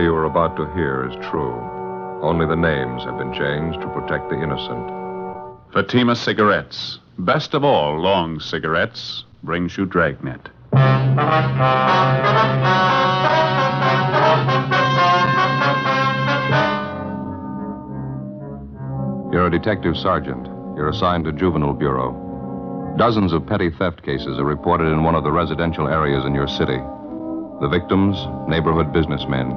story you are about to hear is true. Only the names have been changed to protect the innocent. Fatima Cigarettes, best of all long cigarettes, brings you Dragnet. You're a detective sergeant. You're assigned to Juvenile Bureau. Dozens of petty theft cases are reported in one of the residential areas in your city. The victims, neighborhood businessmen.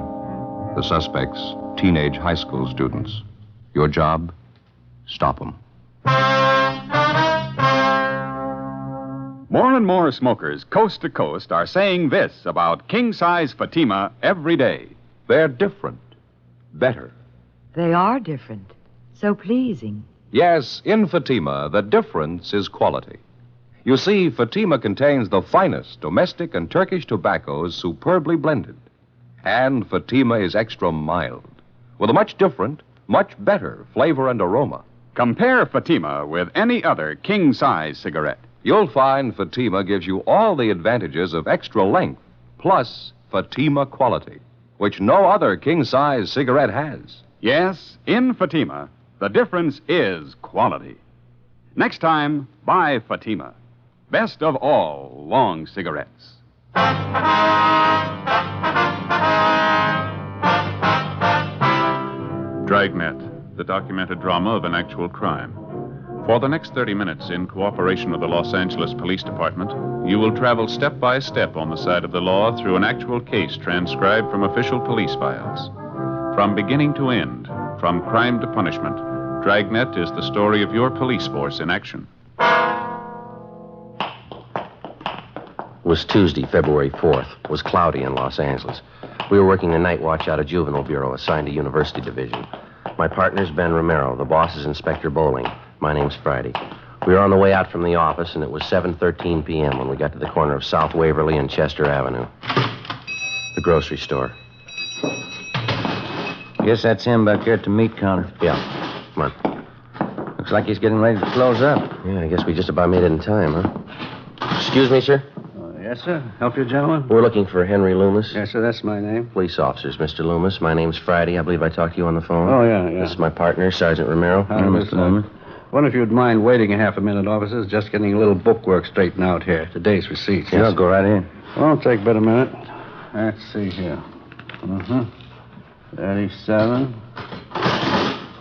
The suspects, teenage high school students. Your job? Stop them. More and more smokers, coast to coast, are saying this about king-size Fatima every day. They're different. Better. They are different. So pleasing. Yes, in Fatima, the difference is quality. You see, Fatima contains the finest domestic and Turkish tobaccos superbly blended. And Fatima is extra mild, with a much different, much better flavor and aroma. Compare Fatima with any other king-size cigarette. You'll find Fatima gives you all the advantages of extra length, plus Fatima quality, which no other king-size cigarette has. Yes, in Fatima, the difference is quality. Next time, buy Fatima. Best of all long cigarettes. Dragnet, the documented drama of an actual crime. For the next 30 minutes, in cooperation with the Los Angeles Police Department, you will travel step by step on the side of the law through an actual case transcribed from official police files. From beginning to end, from crime to punishment, Dragnet is the story of your police force in action. It was Tuesday, February 4th. It was cloudy in Los Angeles. We were working a night watch out of Juvenile Bureau, assigned to University Division. My partner's Ben Romero. The boss is Inspector Bowling. My name's Friday. We were on the way out from the office, and it was 7:13 p.m. when we got to the corner of South Waverly and Chester Avenue. The grocery store. Guess that's him back there at the meat counter. Yeah. Come on. Looks like he's getting ready to close up. Yeah, I guess we just about made it in time, huh? Excuse me, sir? Yes, sir. Help you, gentlemen? We're looking for Henry Loomis. Yes, sir. That's my name. Police officers, Mr. Loomis. My name's Friday. I believe I talked to you on the phone. Oh, yeah. This is my partner, Sergeant Romero. Hi, Mr. Loomis. Wonder if you'd mind waiting a half a minute, officers. Just getting a little bookwork straightened out here. Today's receipts. Sure, go right in. Won't take but a minute. Let's see here. 37,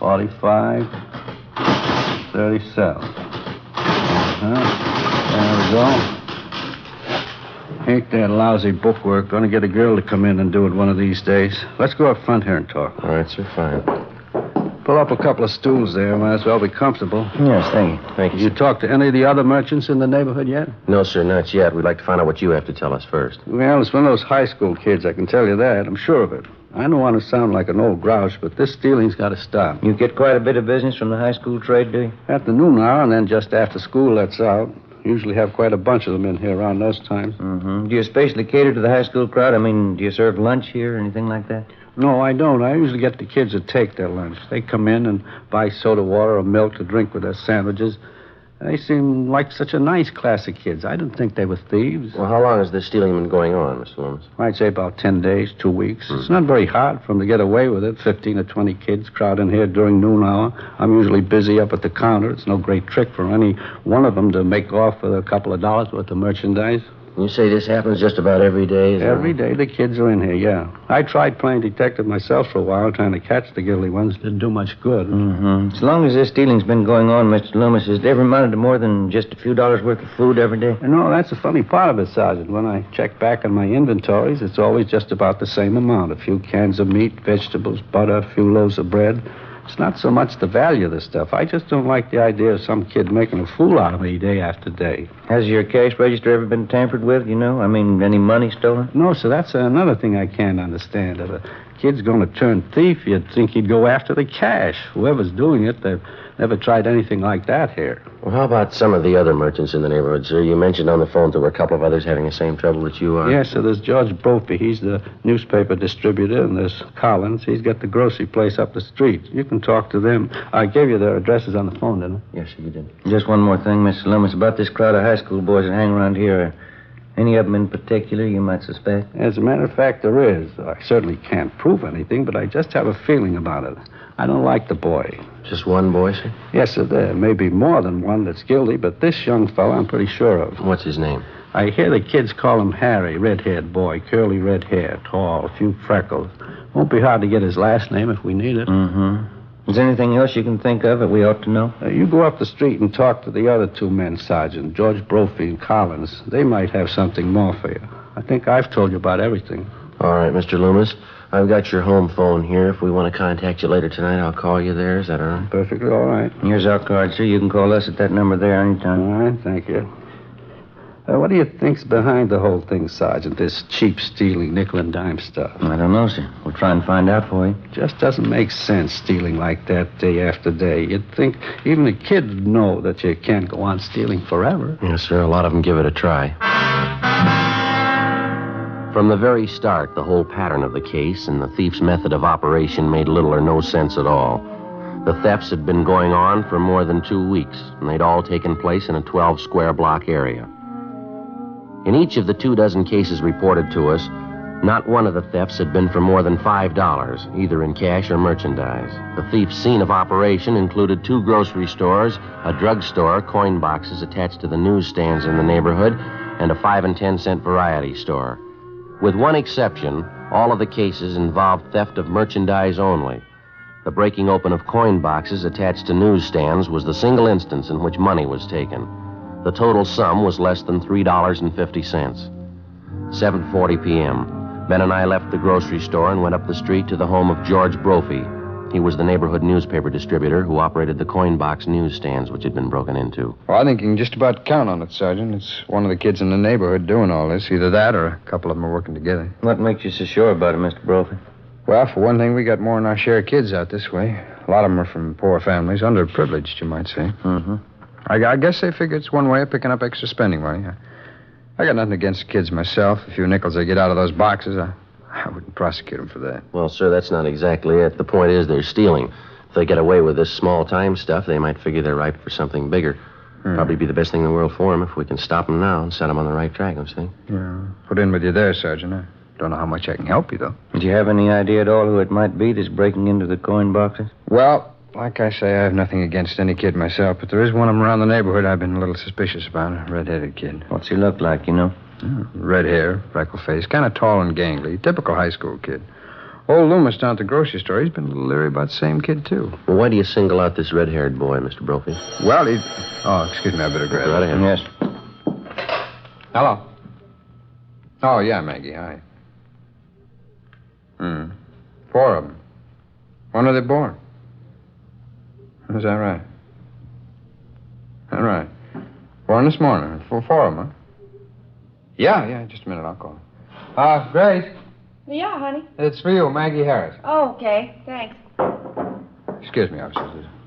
45, 37. There we go. Ain't that lousy bookwork. Gonna get a girl to come in and do it one of these days. Let's go up front here and talk. All right, sir, fine. Pull up a couple of stools there. Might as well be comfortable. Yes, thank you. Thank you, You sir. talked to any of the other merchants in the neighborhood yet? No, sir, not yet. We'd like to find out what you have to tell us first. Well, it's one of those high school kids, I can tell you that. I'm sure of it. I don't want to sound like an old grouch, but this stealing's got to stop. You get quite a bit of business from the high school trade, do you? At the noon hour, and then just after school lets out. Usually have quite a bunch of them in here around those times. Mm-hmm. Do you especially cater to the high school crowd? I mean, do you serve lunch here or anything like that? No, I don't. I usually get the kids to take their lunch. They come in and buy soda water or milk to drink with their sandwiches. They seem like such a nice class of kids. I didn't think they were thieves. Well, how long has this stealing been going on, Mr. Loomis? I'd say about 10 days, 2 weeks. It's not very hard for them to get away with it. 15 or 20 kids crowd in here during noon hour. I'm usually busy up at the counter. It's no great trick for any one of them to make off with a couple of dollars worth of merchandise. You say this happens just about every day? Every day the kids are in here, yeah. I tried playing detective myself for a while, trying to catch the guilty ones. Didn't do much good. Mm-hmm. As long as this stealing's been going on, Mr. Loomis, has it ever amounted to more than just a few dollars worth of food every day? No, that's the funny part of it, Sergeant. When I check back on my inventories, it's always just about the same amount. A few cans of meat, vegetables, butter, a few loaves of bread. It's not so much the value of the stuff. I just don't like the idea of some kid making a fool out of me day after day. Has your cash register ever been tampered with, you know? I mean, any money stolen? No, sir, that's another thing I can't understand. If a kid's going to turn thief, you'd think he'd go after the cash. Whoever's doing it, they've never tried anything like that here. Well, how about some of the other merchants in the neighborhood, sir? You mentioned on the phone there were a couple of others having the same trouble that you are. Yes, sir, there's George Brophy. He's the newspaper distributor, and there's Collins. He's got the grocery place up the street. You can talk to them. I gave you their addresses on the phone, didn't I? Yes, sir, you did. Just one more thing, Mr. Loomis, about this crowd of high school boys that hang around here. Any of them in particular you might suspect? As a matter of fact, there is. I certainly can't prove anything, but I just have a feeling about it. I don't like the boy. Just one boy, sir? Yes, sir, there may be more than one that's guilty, but this young fellow I'm pretty sure of. What's his name? I hear the kids call him Harry, red-haired boy, curly red hair, tall, a few freckles. Won't be hard to get his last name if we need it. Is there anything else you can think of that we ought to know? You go up the street and talk to the other two men, Sergeant, George Brophy and Collins. They might have something more for you. I think I've told you about everything. All right, Mr. Loomis. I've got your home phone here. If we want to contact you later tonight, I'll call you there. Is that all right? Perfectly all right. Here's our card, sir. You can call us at that number there anytime. All right, thank you. What do you think's behind the whole thing, Sergeant? This cheap stealing, nickel and dime stuff. I don't know, sir. We'll try and find out for you. Just doesn't make sense stealing like that day after day. You'd think even a kid would know that you can't go on stealing forever. Yes, sir. A lot of them give it a try. From the very start, the whole pattern of the case and the thief's method of operation made little or no sense at all. The thefts had been going on for more than 2 weeks, and they'd all taken place in a 12-square-block area. In each of the 24 cases reported to us, not one of the thefts had been for more than $5, either in cash or merchandise. The thief's scene of operation included 2 grocery stores, a drugstore, coin boxes attached to the newsstands in the neighborhood, and a 5 and 10 cent variety store. With one exception, all of the cases involved theft of merchandise only. The breaking open of coin boxes attached to newsstands was the single instance in which money was taken. The total sum was less than $3.50. 7:40 p.m. Ben and I left the grocery store and went up the street to the home of George Brophy. He was the neighborhood newspaper distributor who operated the coin box newsstands which had been broken into. Well, I think you can just about count on it, Sergeant. It's one of the kids in the neighborhood doing all this. Either that or a couple of them are working together. What makes you so sure about it, Mr. Brophy? Well, for one thing, we got more than our share of kids out this way. A lot of them are from poor families, underprivileged, you might say. I guess they figure it's one way of picking up extra spending money. I got nothing against the kids myself. A few nickels they get out of those boxes, I wouldn't prosecute them for that. Well, sir, that's not exactly it. The point is they're stealing. If they get away with this small-time stuff, they might figure they're ripe for something bigger. Probably be the best thing in the world for them if we can stop them now and set them on the right track, don't you think? Yeah. Put in with you there, Sergeant. I don't know how much I can help you, though. Do you have any idea at all who it might be that's breaking into the coin boxes? Well, like I say, I have nothing against any kid myself, but there is one of them around the neighborhood I've been a little suspicious about, a red-headed kid. What's he look like, you know? Red hair, freckle face, kind of tall and gangly. Typical high school kid. Old Loomis down at the grocery store, he's been a little leery about the same kid, too. Well, why do you single out this red-haired boy, Mr. Brophy? Well, he... Oh, excuse me, I better grab Right it. ahead. Yes. Hello. Oh, yeah, Maggie, hi. 4 of them. When are they born? Is that right? All right. Born this morning. 4 of them, huh? Yeah, just a minute, I'll call. Grace, Yeah, honey. it's for you, Maggie Harris. Oh, okay. Thanks. Excuse me, officer.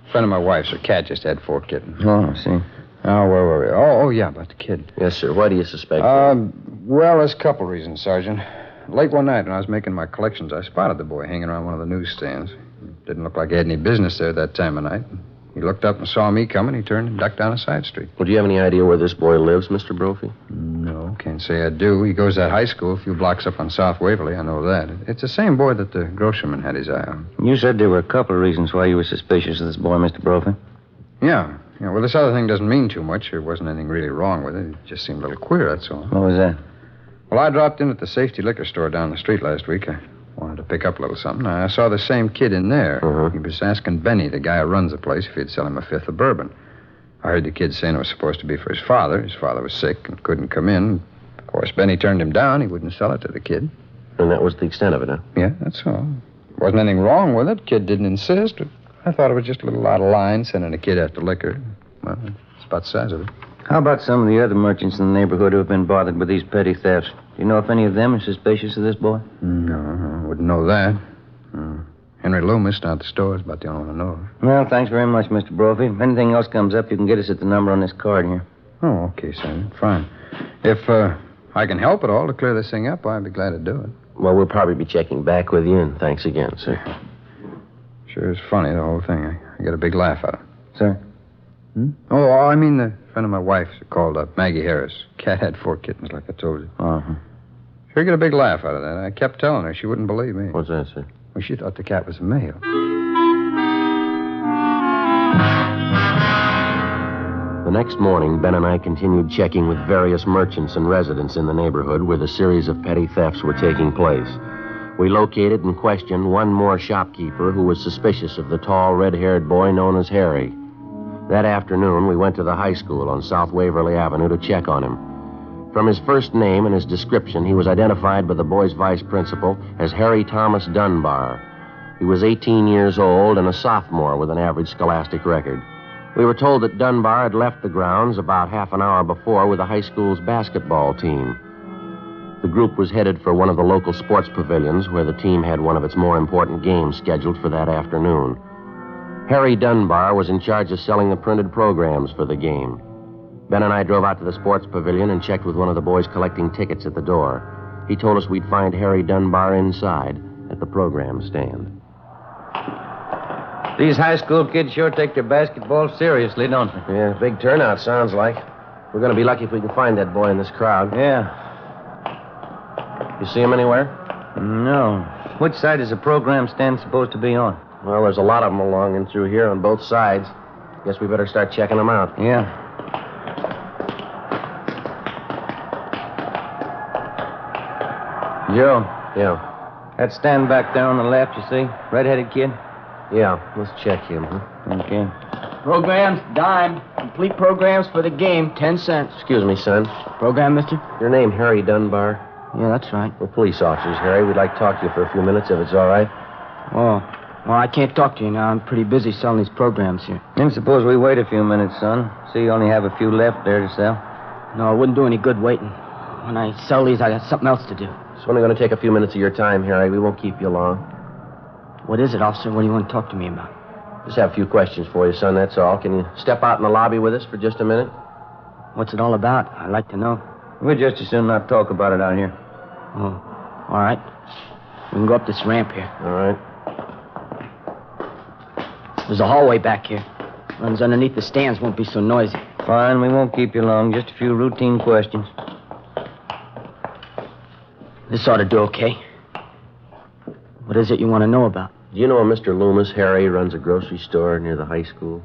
A friend of my wife's, her cat just had 4 kittens. Oh, I see. Oh, where were we? Oh, yeah, about the kid. Yes, sir. Why do you suspect Well, there's a couple reasons, Sergeant. Late one night when I was making my collections, I spotted the boy hanging around one of the newsstands. Didn't look like he had any business there that time of night. He looked up and saw me coming. He turned and ducked down a side street. Well, do you have any idea where this boy lives, Mr. Brophy? No, can't say I do. He goes to that high school a few blocks up on South Waverly. I know that. It's the same boy that the grocerman had his eye on. You said there were a couple of reasons why you were suspicious of this boy, Mr. Brophy. Yeah. Well, this other thing doesn't mean too much. There wasn't anything really wrong with it. It just seemed a little queer, that's all. What was that? Well, I dropped in at the safety liquor store down the street last week. I wanted to pick up a little something. I saw the same kid in there. He was asking Benny, the guy who runs the place, if he'd sell him a 5th of bourbon. I heard the kid saying it was supposed to be for his father. His father was sick and couldn't come in. Of course, Benny turned him down. He wouldn't sell it to the kid. And that was the extent of it, huh? Yeah, that's all. Wasn't anything wrong with it. Kid didn't insist. But I thought it was just a little out of line, sending a kid after liquor. Well, it's about the size of it. How about some of the other merchants in the neighborhood who have been bothered with these petty thefts? Do you know if any of them are suspicious of this boy? No, I wouldn't know that. Henry Loomis down at the store is about the only one I know of. Well, thanks very much, Mr. Brophy. If anything else comes up, you can get us at the number on this card here. Oh, okay, Sergeant. Fine. If I can help at all to clear this thing up, I'd be glad to do it. Well, we'll probably be checking back with you, and thanks again, sir. Sure is funny, the whole thing. I get a big laugh out of it. Sir? Oh, I mean the friend of my wife's called up, Maggie Harris. Cat had 4 kittens, like I told you. Uh-huh. Sure get a big laugh out of that. I kept telling her. She wouldn't believe me. What's that, sir? Well, she thought the cat was a male. The next morning, Ben and I continued checking with various merchants and residents in the neighborhood where the series of petty thefts were taking place. We located and questioned one more shopkeeper who was suspicious of the tall, red-haired boy known as Harry. That afternoon, we went to the high school on South Waverly Avenue to check on him. From his first name and his description, he was identified by the boy's vice principal as Harry Thomas Dunbar. He was 18 years old and a sophomore with an average scholastic record. We were told that Dunbar had left the grounds about half an hour before with the high school's basketball team. The group was headed for one of the local sports pavilions where the team had one of its more important games scheduled for that afternoon. Harry Dunbar was in charge of selling the printed programs for the game. Ben and I drove out to the sports pavilion and checked with one of the boys collecting tickets at the door. He told us we'd find Harry Dunbar inside at the program stand. These high school kids sure take their basketball seriously, don't they? Yeah, big turnout, sounds like. We're going to be lucky if we can find that boy in this crowd. Yeah. You see him anywhere? No. Which side is the program stand supposed to be on? Well, there's a lot of them along and through here on both sides. Guess we better start checking them out. Yeah. Joe. Yeah. That stand back there on the left, you see? Red-headed kid? Yeah, let's check him, huh? Okay. Programs, dime. Complete programs for the game, 10 cents. Excuse me, son. Program, mister? Your name Harry Dunbar? Yeah, that's right. We're police officers, Harry. We'd like to talk to you for a few minutes, if it's all right. Oh. Well, I can't talk to you now. I'm pretty busy selling these programs here. Then suppose we wait a few minutes, son. See, you only have a few left there to sell. No, it wouldn't do any good waiting. When I sell these, I got something else to do. It's only going to take a few minutes of your time, Harry. We won't keep you long. What is it, officer? What do you want to talk to me about? Just have a few questions for you, son, that's all. Can you step out in the lobby with us for just a minute? What's it all about? I'd like to know. We'd just as soon not talk about it out here. Oh, all right. We can go up this ramp here. All right. There's a hallway back here. Runs underneath the stands, won't be so noisy. Fine, we won't keep you long. Just a few routine questions. This ought to do okay. What is it you want to know about? Do you know a Mr. Loomis? Harry runs a grocery store near the high school.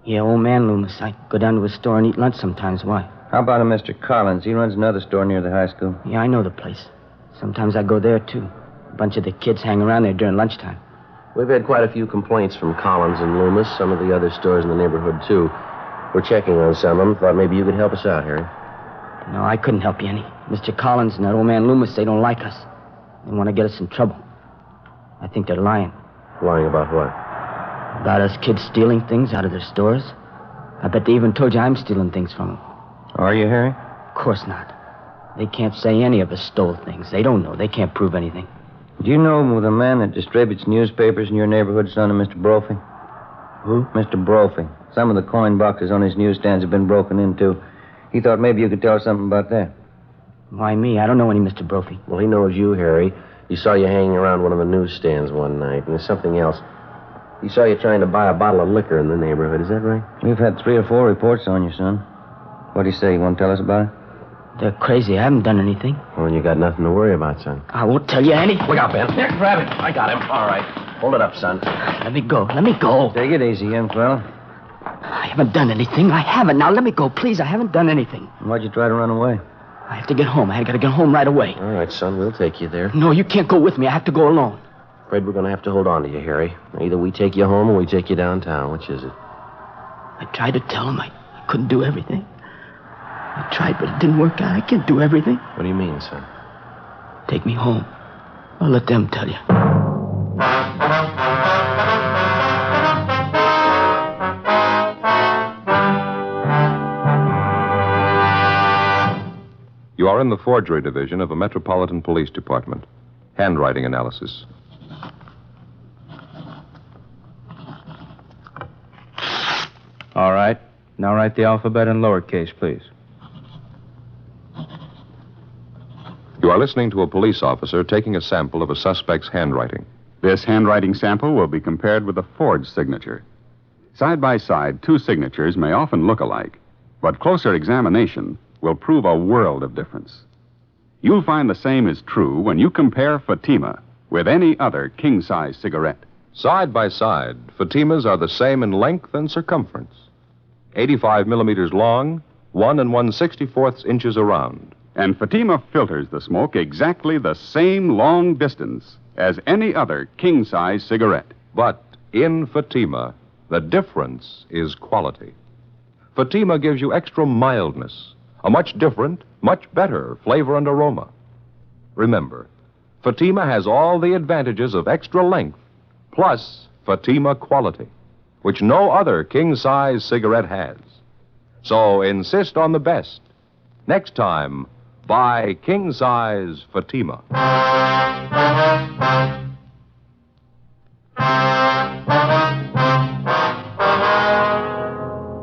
Yeah, old man Loomis. I go down to his store and eat lunch sometimes. Why? How about a Mr. Collins? He runs another store near the high school. Yeah, I know the place. Sometimes I go there, too. A bunch of the kids hang around there during lunchtime. We've had quite a few complaints from Collins and Loomis, some of the other stores in the neighborhood, too. We're checking on some of them. Thought maybe you could help us out, Harry. No, I couldn't help you any. Mr. Collins and that old man Loomis, they don't like us. They want to get us in trouble. I think they're lying. Lying about what? About us kids stealing things out of their stores. I bet they even told you I'm stealing things from them. Are you, Harry? Of course not. They can't say any of us stole things. They don't know. They can't prove anything. Do you know the man that distributes newspapers in your neighborhood, son of Mr. Brophy? Who? Mr. Brophy. Some of the coin boxes on his newsstands have been broken into. He thought maybe you could tell us something about that. Why me? I don't know any Mr. Brophy. Well, he knows you, Harry. He saw you hanging around one of the newsstands one night, and there's something else. He saw you trying to buy a bottle of liquor in the neighborhood. Is that right? We've had 3 or 4 reports on you, son. What do you say? You want to tell us about it? They're crazy. I haven't done anything. Well, you got nothing to worry about, son. I won't tell you any. Look out, Ben. Here, grab him. I got him. All right. Hold it up, son. Let me go. Let me go. Take it easy, young fella. I haven't done anything. I haven't. Now, let me go, please. I haven't done anything. Why'd you try to run away? I have to get home. I got to get home right away. All right, son. We'll take you there. No, you can't go with me. I have to go alone. Afraid we're going to have to hold on to you, Harry. Either we take you home or we take you downtown. Which is it? I tried to tell him I couldn't do everything. I tried, but it didn't work out. I can't do everything. What do you mean, son? Take me home. I'll let them tell you. You are in the forgery division of a Metropolitan Police Department. Handwriting analysis. All right. Now write the alphabet in lowercase, please. You are listening to a police officer taking a sample of a suspect's handwriting. This handwriting sample will be compared with a forged signature. Side by side, two signatures may often look alike, but closer examination will prove a world of difference. You'll find the same is true when you compare Fatima with any other king-size cigarette. Side by side, Fatimas are the same in length and circumference. 85 millimeters long, 1 1/64 inches around. And Fatima filters the smoke exactly the same long distance as any other king-size cigarette. But in Fatima, the difference is quality. Fatima gives you extra mildness, a much different, much better flavor and aroma. Remember, Fatima has all the advantages of extra length, plus Fatima quality, which no other king-size cigarette has. So insist on the best. Next time, buy king-size Fatima.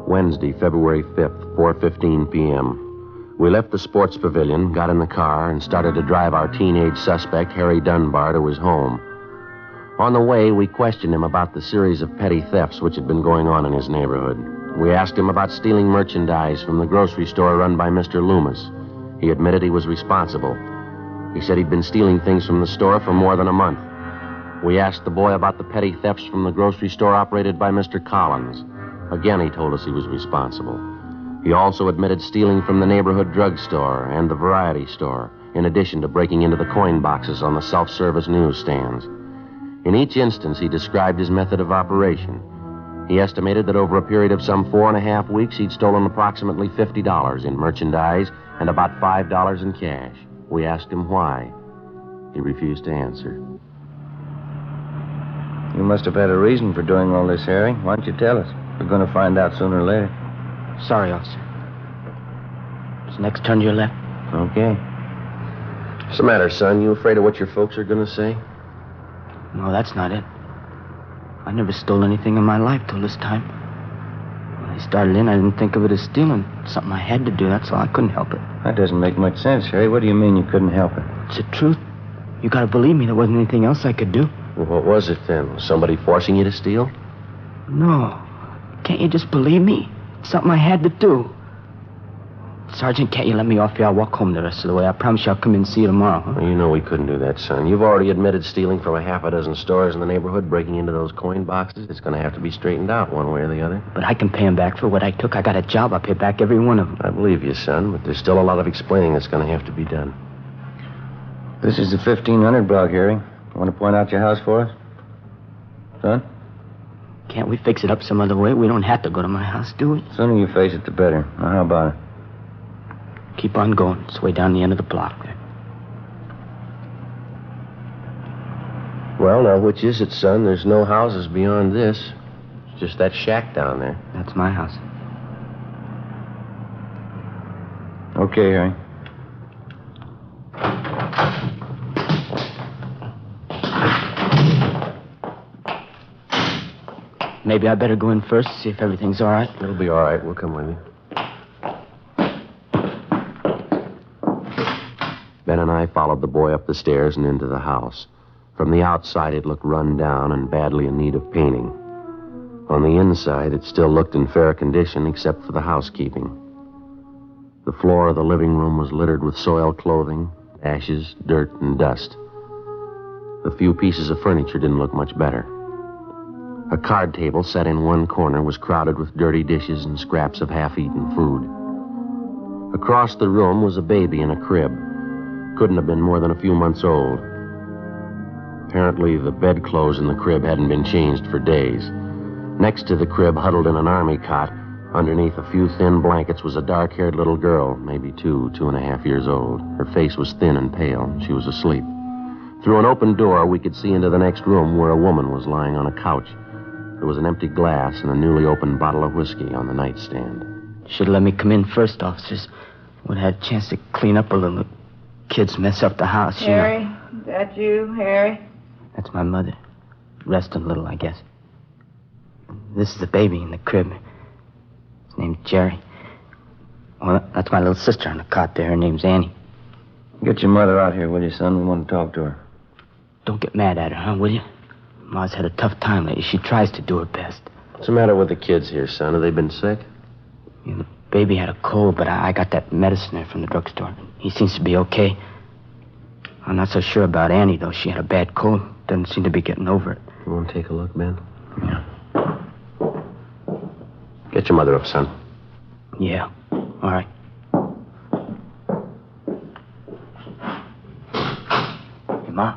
Wednesday, February 5th, 4:15 p.m. We left the sports pavilion, got in the car, and started to drive our teenage suspect, Harry Dunbar, to his home. On the way, we questioned him about the series of petty thefts which had been going on in his neighborhood. We asked him about stealing merchandise from the grocery store run by Mr. Loomis. He admitted he was responsible. He said he'd been stealing things from the store for more than a month. We asked the boy about the petty thefts from the grocery store operated by Mr. Collins. Again, he told us he was responsible. He also admitted stealing from the neighborhood drugstore and the variety store, in addition to breaking into the coin boxes on the self-service newsstands. In each instance, he described his method of operation. He estimated that over a period of some 4.5 weeks, he'd stolen approximately $50 in merchandise and about $5 in cash. We asked him why. He refused to answer. You must have had a reason for doing all this, Harry. Why don't you tell us? We're going to find out sooner or later. Sorry, officer. Just next turn to your left. Okay. What's the matter, son? You afraid of what your folks are going to say? No, that's not it. I never stole anything in my life till this time. When I started in, I didn't think of it as stealing. Something I had to do, that's all. I couldn't help it. That doesn't make much sense, Harry. What do you mean you couldn't help it? It's the truth. You gotta believe me, there wasn't anything else I could do. Well, what was it then? Was somebody forcing you to steal? No. Can't you just believe me? It's something I had to do. Sergeant, can't you let me off here? I'll walk home the rest of the way. I promise you I'll come in and see you tomorrow, huh? Well, you know we couldn't do that, son. You've already admitted stealing from a half a dozen stores in the neighborhood, breaking into those coin boxes. It's going to have to be straightened out one way or the other. But I can pay him back for what I took. I got a job. I'll pay back every one of them. I believe you, son, but there's still a lot of explaining that's going to have to be done. This is the 1500 block, Harry. Want to point out your house for us? Son? Can't we fix it up some other way? We don't have to go to my house, do we? The sooner you face it, the better. Now, how about it? Keep on going. It's way down the end of the block there. Well, now, which is it, son? There's no houses beyond this. It's just that shack down there. That's my house. Okay, Harry. Maybe I better go in first, see if everything's all right. It'll be all right. We'll come with you. Ben and I followed the boy up the stairs and into the house. From the outside, it looked run down and badly in need of painting. On the inside, it still looked in fair condition, except for the housekeeping. The floor of the living room was littered with soiled clothing, ashes, dirt, and dust. The few pieces of furniture didn't look much better. A card table set in one corner was crowded with dirty dishes and scraps of half-eaten food. Across the room was a baby in a crib. Couldn't have been more than a few months old. Apparently, the bedclothes in the crib hadn't been changed for days. Next to the crib, huddled in an army cot, underneath a few thin blankets, was a dark-haired little girl, maybe 2.5 years old. Her face was thin and pale. She was asleep. Through an open door, we could see into the next room where a woman was lying on a couch. There was an empty glass and a newly opened bottle of whiskey on the nightstand. Should have let me come in first, officers. Would have had a chance to clean up a little. Kids mess up the house, Harry, is that you, Harry? That's my mother. Resting a little, I guess. This is the baby in the crib. His name's Jerry. Well, that's my little sister on the cot there. Her name's Annie. Get your mother out here, will you, son? We want to talk to her. Don't get mad at her, huh, will you? Ma's had a tough time lately. She tries to do her best. What's the matter with the kids here, son? Have they been sick? Yeah, the baby had a cold, but I got that medicine there from the drugstore. He seems to be okay. I'm not so sure about Annie, though. She had a bad cold. Doesn't seem to be getting over it. You want to take a look, Ben? Yeah. Get your mother up, son. Yeah. All right. Hey, Ma.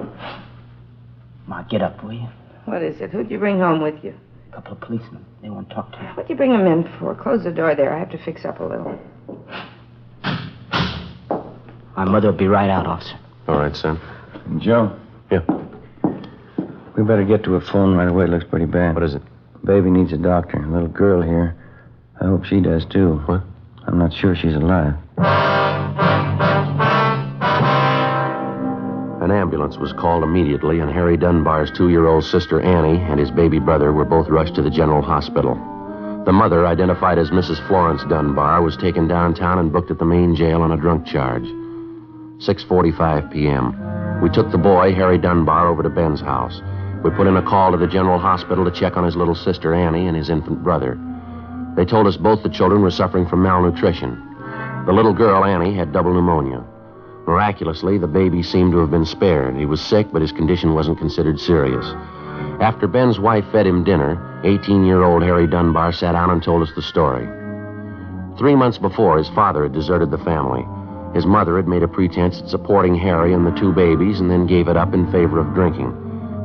Ma, get up, will you? What is it? Who'd you bring home with you? A couple of policemen. They won't talk to you. What'd you bring them in for? Close the door there. I have to fix up a little. My mother will be right out, officer. All right, son. Joe? Yeah. We better get to a phone right away. It looks pretty bad. What is it? Baby needs a doctor. A little girl here. I hope she does, too. What? I'm not sure she's alive. An ambulance was called immediately, and Harry Dunbar's 2-year-old sister Annie and his baby brother were both rushed to the general hospital. The mother, identified as Mrs. Florence Dunbar, was taken downtown and booked at the main jail on a drunk charge. 6:45 p.m. We took the boy, Harry Dunbar, over to Ben's house. We put in a call to the general hospital to check on his little sister Annie and his infant brother. They told us both the children were suffering from malnutrition. The little girl, Annie, had double pneumonia. Miraculously, the baby seemed to have been spared. He was sick, but his condition wasn't considered serious. After Ben's wife fed him dinner, 18-year-old Harry Dunbar sat down and told us the story. 3 months before, his father had deserted the family. His mother had made a pretense at supporting Harry and the 2 babies and then gave it up in favor of drinking.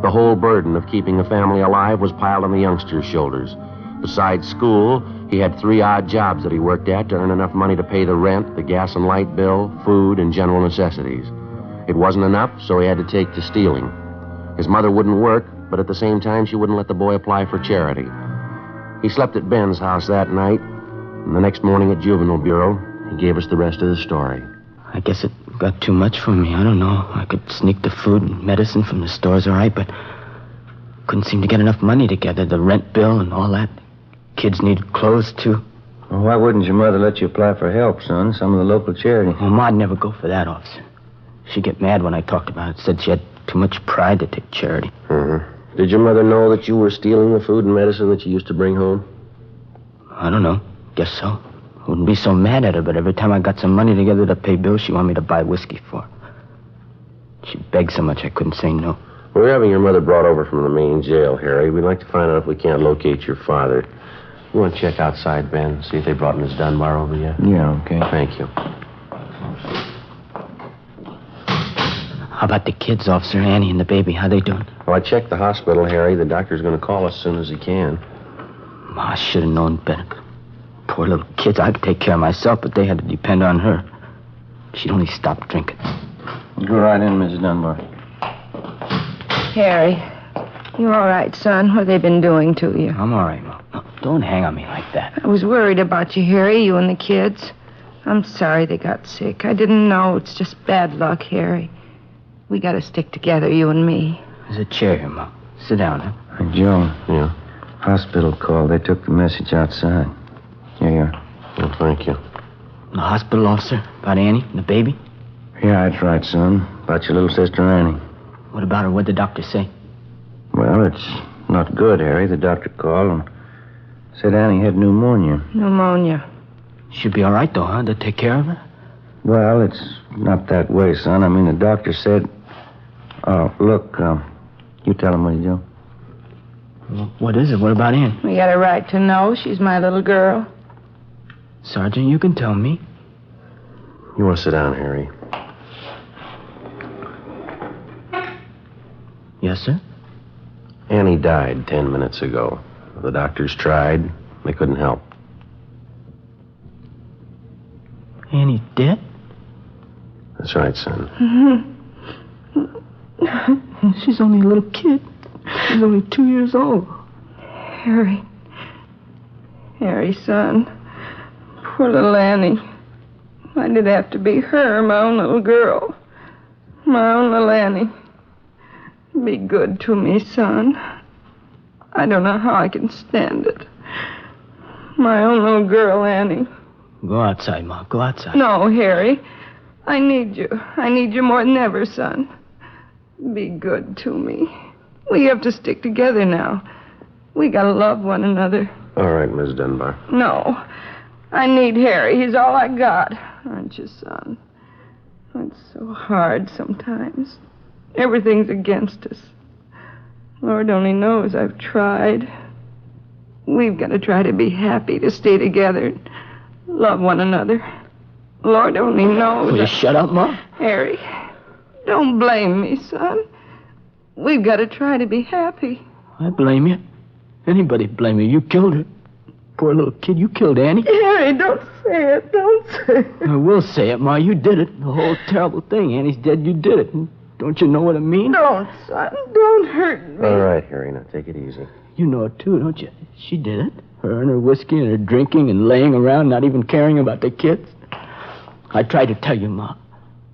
The whole burden of keeping a family alive was piled on the youngster's shoulders. Besides school, he had 3 odd jobs that he worked at to earn enough money to pay the rent, the gas and light bill, food, and general necessities. It wasn't enough, so he had to take to stealing. His mother wouldn't work, but at the same time, she wouldn't let the boy apply for charity. He slept at Ben's house that night, and the next morning at Juvenile Bureau, he gave us the rest of the story. I guess it got too much for me. I don't know. I could sneak the food and medicine from the stores, all right, but couldn't seem to get enough money together. The rent bill and all that. Kids needed clothes, too. Well, why wouldn't your mother let you apply for help, son? Some of the local charity. Well, Ma'd never go for that, officer. She'd get mad when I talked about it. Said she had too much pride to take charity. Mm-hmm. Did your mother know that you were stealing the food and medicine that you used to bring home? I don't know. Guess so. Wouldn't be so mad at her, but every time I got some money together to pay bills, she wanted me to buy whiskey for her. She begged so much I couldn't say no. We're having your mother brought over from the main jail, Harry. We'd like to find out if we can't locate your father. You want to check outside, Ben? See if they brought Miss Dunbar over yet? Yeah, okay. Thank you. How about the kids, Officer? Annie and the baby, how they doing? Well, I checked the hospital, Harry. The doctor's going to call us as soon as he can. Ma, I should have known better. Poor little kids. I could take care of myself, but they had to depend on her. She'd only stopped drinking. Go right in, Mrs. Dunbar. Harry, you all right, son? What have they been doing to you? I'm all right, Ma. No, don't hang on me like that. I was worried about you, Harry, you and the kids. I'm sorry they got sick. I didn't know. It's just bad luck, Harry. We got to stick together, you and me. There's a chair here, Ma. Sit down, huh? Hey, Joe. Yeah? Hospital called. They took the message outside. Here you are. Well, thank you. The hospital, officer? About Annie and the baby? Yeah, that's right, son. About your little sister, Annie. What about her? What'd the doctor say? Well, it's not good, Harry. The doctor called and said Annie had pneumonia. Pneumonia. She'll be all right, though, huh? They'll take care of her? Well, it's not that way, son. I mean, the doctor said... Oh, look, you tell him, will you, Joe? What is it? What about Ann? We got a right to know. She's my little girl. Sergeant, you can tell me. You want to sit down, Harry? Yes, sir? Annie died 10 minutes ago. The doctors tried. They couldn't help. Annie dead? That's right, son. Mm-hmm. She's only a little kid. She's only 2 years old. Harry. Harry, son. Poor little Annie. Why did it have to be her, my own little girl? My own little Annie. Be good to me, son. I don't know how I can stand it. My own little girl, Annie. Go outside, Ma. Go outside. No, Harry. I need you. I need you more than ever, son. Be good to me. We have to stick together now. We gotta love one another. All right, Miss Dunbar. No. I need Harry. He's all I got. Aren't you, son? It's so hard sometimes. Everything's against us. Lord only knows I've tried. We've got to try to be happy, to stay together, love one another. Lord only knows. Will you shut up, Ma? Harry, don't blame me, son. We've got to try to be happy. I blame you. Anybody blame you. You killed her. Poor little kid, you killed Annie. Harry, don't say it. Don't say it. I will say it, Ma. You did it. The whole terrible thing. Annie's dead. You did it. Don't you know what it means? Don't, son. Don't hurt me. All right, Harry, now take it easy. You know it, too, don't you? She did it. Her and her whiskey and her drinking and laying around, not even caring about the kids. I tried to tell you, Ma.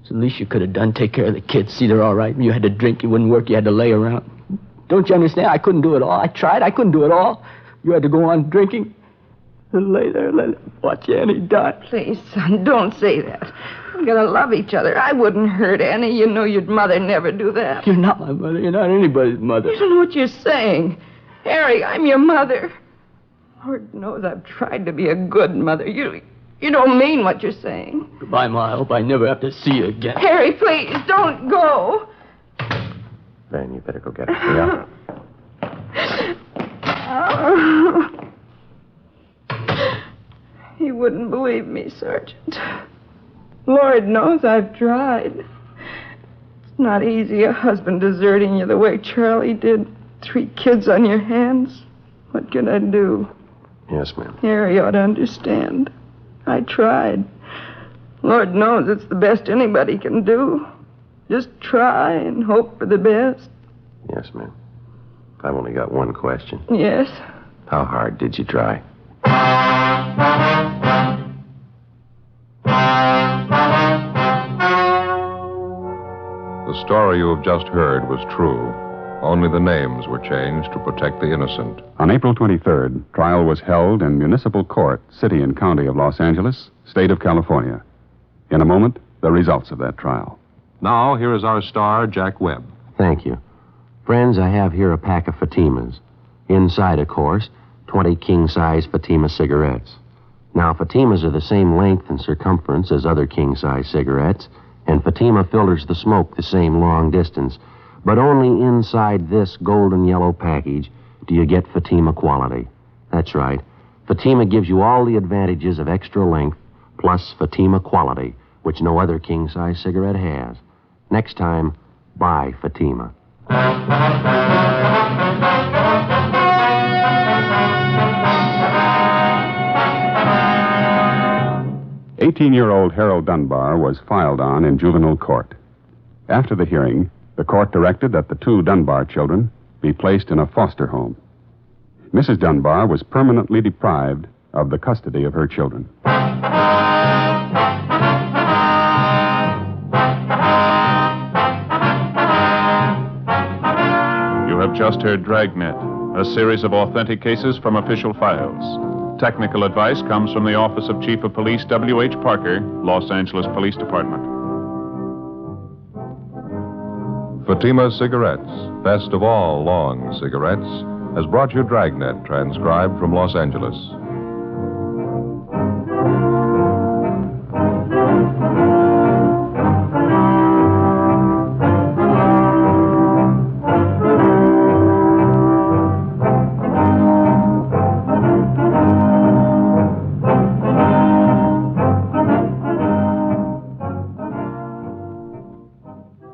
It's the least you could have done. Take care of the kids. See they're all right. You had to drink. You wouldn't work. You had to lay around. Don't you understand? I couldn't do it all. I tried. I couldn't do it all. You had to go on drinking and lay there and watch Annie die. Please, son, don't say that. We gotta love each other. I wouldn't hurt Annie. You know your mother never do that. You're not my mother. You're not anybody's mother. You don't know what you're saying. Harry, I'm your mother. Lord knows I've tried to be a good mother. You don't mean what you're saying. Goodbye, Ma. I hope I never have to see you again. Harry, please, don't go. Ben, you better go get her. Yeah. He wouldn't believe me, Sergeant. Lord knows I've tried. It's not easy, a husband deserting you the way Charlie did. 3 kids on your hands. What can I do? Yes, ma'am. Harry ought to understand. I tried. Lord knows it's the best anybody can do. Just try and hope for the best. Yes, ma'am. I've only got one question. Yes? How hard did you try? The story you have just heard was true. Only the names were changed to protect the innocent. On April 23rd, trial was held in municipal court, city and county of Los Angeles, state of California. In a moment, the results of that trial. Now, here is our star, Jack Webb. Thank you. Friends, I have here a pack of Fatimas. Inside, of course, 20 king-size Fatima cigarettes. Now, Fatimas are the same length and circumference as other king-size cigarettes, and Fatima filters the smoke the same long distance. But only inside this golden yellow package do you get Fatima quality. That's right. Fatima gives you all the advantages of extra length, plus Fatima quality, which no other king-size cigarette has. Next time, buy Fatima. 18-year-old Harold Dunbar was filed on in juvenile court. After the hearing, the court directed that the 2 Dunbar children be placed in a foster home. Mrs. Dunbar was permanently deprived of the custody of her children. You have just heard Dragnet, a series of authentic cases from official files. Technical advice comes from the Office of Chief of Police W.H. Parker, Los Angeles Police Department. Fatima Cigarettes, best of all long cigarettes, has brought you Dragnet, transcribed from Los Angeles.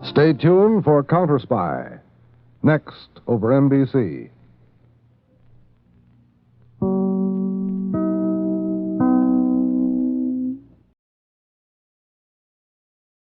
Stay tuned for Counter Spy, next over NBC.